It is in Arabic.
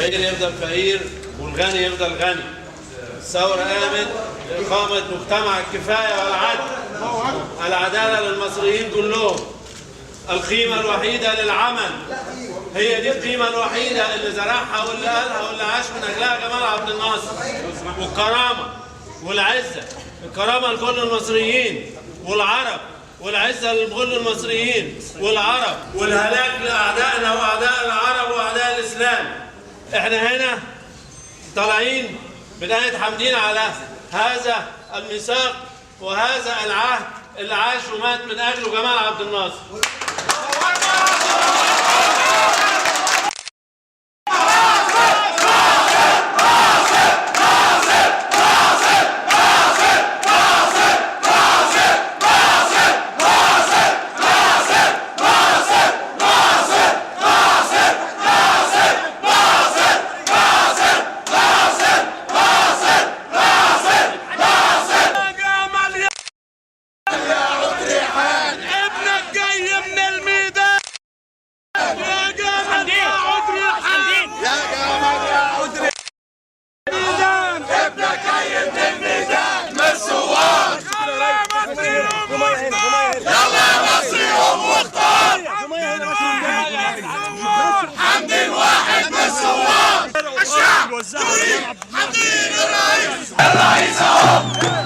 الفقير يفضل فقير والغني يفضل غني. الثورة قامت لإقامة مجتمع الكفاية والعدل، العدالة للمصريين كلهم، القيمة الوحيدة للعمل. هي دي القيمة الوحيدة اللي زرعها واللي قالها واللي عاش من أجلها جمال عبد الناصر. والكرامة والعزة، الكرامة لكل المصريين والعرب، والعزة لكل المصريين والعرب، والهلاك لأعدائنا وأعداء العرب وأعداء الإسلام. احنا هنا طالعين بداية حامدين على هذا الميثاق وهذا العهد اللي عاش ومات من أجله جمال عبد الناصر. حمدين واحد من الثوار، الشعب يريد حمدين الرئيس. الرئيس اهو.